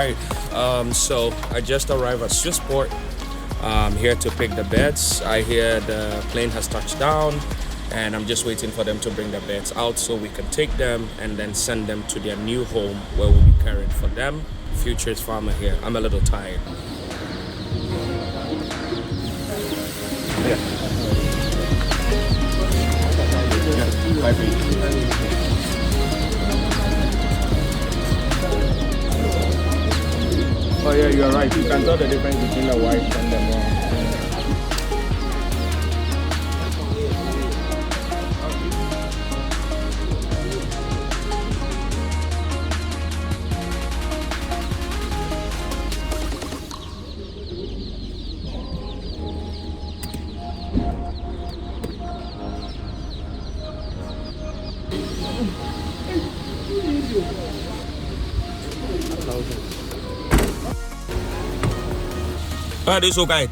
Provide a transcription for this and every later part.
right. So I just arrived at Swissport. I'm here to pick the beds. I hear the plane has touched down, and I'm just waiting for them to bring the beds out so we can take them and then send them to their new home where we'll be caring for them. Future's farmer here. I'm a little tired. Oh yeah, you are right. You can tell the difference between the white and the brown. Alright, this is okay.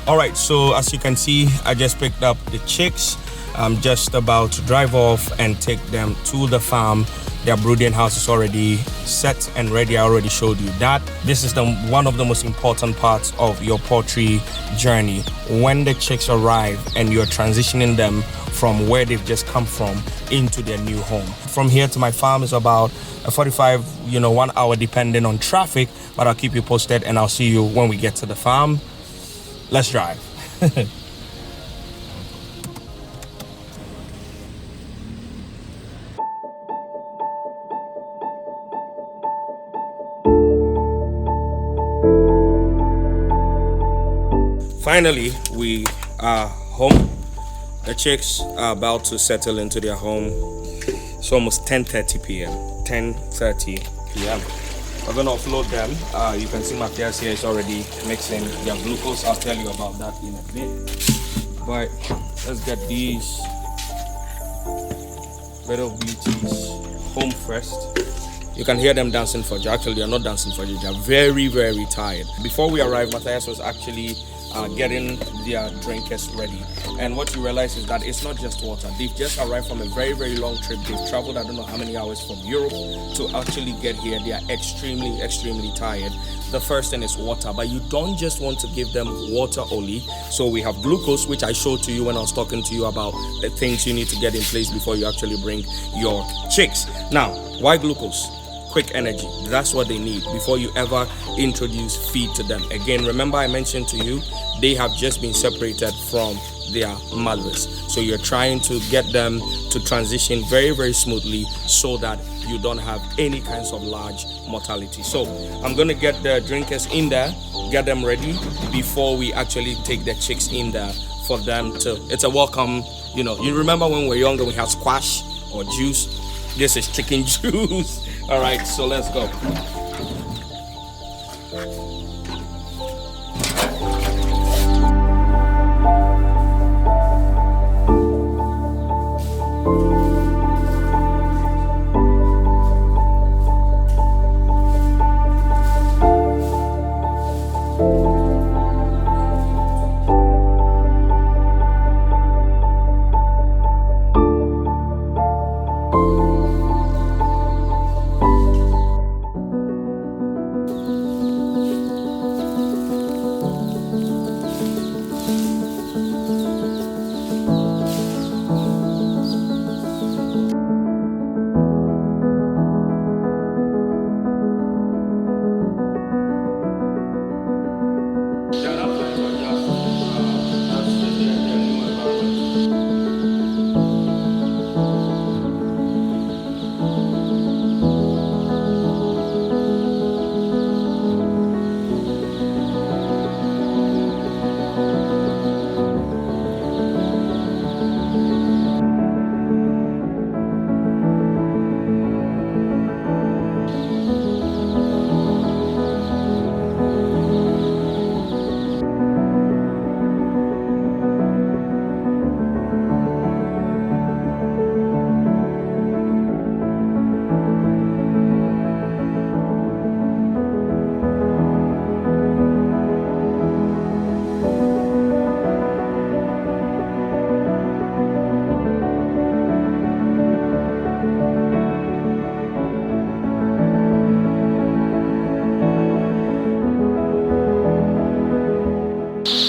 Alright, so as you can see, I just picked up the chicks. I'm just about to drive off and take them to the farm. Their brooding house is already set and ready. I already showed you that. This is one of the most important parts of your poultry journey. When the chicks arrive and you're transitioning them from where they've just come from into their new home. From here to my farm is about a 45, 1 hour depending on traffic, but I'll keep you posted and I'll see you when we get to the farm. Let's drive. Finally, we are home. The chicks are about to settle into their home. It's almost 10:30 p.m. 10:30 p.m. We're gonna offload them. You can see Matthias here is already mixing their glucose. I'll tell you about that in a bit. But let's get these little beauties home first. You can hear them dancing for you. Actually, they're not dancing for you. They're very, very tired. Before we arrived, Matthias was actually getting their drinkers ready. And what you realize is that it's not just water. They've just arrived from a very, very long trip. They've traveled, I don't know how many hours from Europe to actually get here. They are extremely, extremely tired. The first thing is water, but you don't just want to give them water only. So we have glucose, which I showed to you when I was talking to you about the things you need to get in place before you actually bring your chicks. Now, why glucose? Quick energy. That's what they need before you ever introduce feed to them. Again, remember I mentioned to you, they have just been separated from their mothers. So you're trying to get them to transition very, very smoothly so that you don't have any kinds of large mortality. So I'm going to get the drinkers in there, get them ready before we actually take the chicks in there for them to, it's a welcome, you remember when we were younger, we had squash or juice. This is chicken juice. All right, so let's go.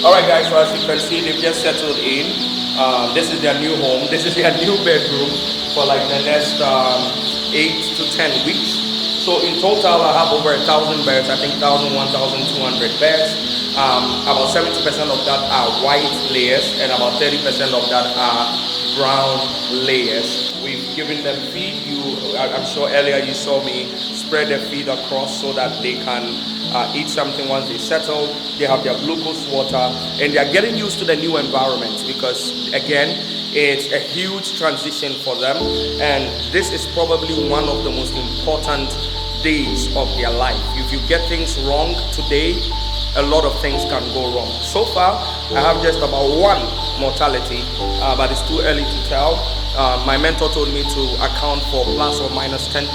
Alright guys, so as you can see, they've just settled in. This is their new home. This is their new bedroom for like the next 8 to 10 weeks. So in total, I have over 1,000 birds. I think 1,200 birds. About 70% of that are white layers, and about 30% of that are brown layers. We've given them feed. I'm sure earlier you saw me spread the feed across so that they can eat something once they settle. They have their glucose water, and they are getting used to the new environment because, again, it's a huge transition for them, and this is probably one of the most important days of their life. If you get things wrong today, a lot of things can go wrong. So far, I have just about one mortality, but it's too early to tell. My mentor told me to account for plus or minus 10%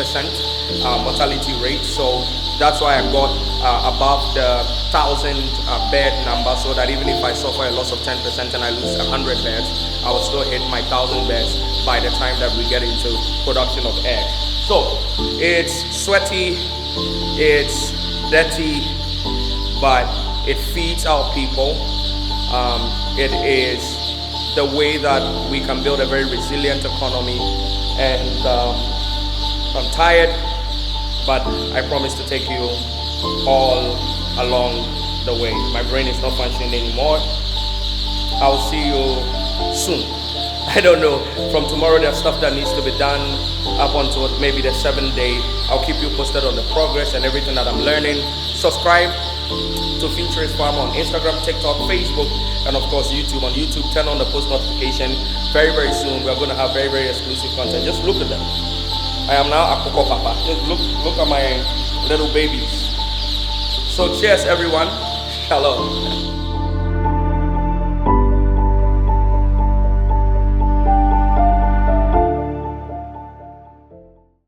mortality rate, so that's why I got above the 1,000 bird number, so that even if I suffer a loss of 10% and I lose 100 birds, I will still hit my 1,000 birds by the time that we get into production of eggs. So it's sweaty, it's dirty, but it feeds our people. It is the way that we can build a very resilient economy, and I'm tired, but I promise to take you all along the way. My brain is not functioning anymore. I'll see you soon. I don't know, from tomorrow there's stuff that needs to be done up until maybe the 7th day. I'll keep you posted on the progress and everything that I'm learning. Subscribe to Futurist Farm on Instagram, TikTok, Facebook, and of course YouTube. On YouTube, turn on the post notification. Very, very soon we're going to have very, very exclusive content. Just look at them. I am now a Coco Papa. Just look at my little babies. So cheers everyone. Shalom.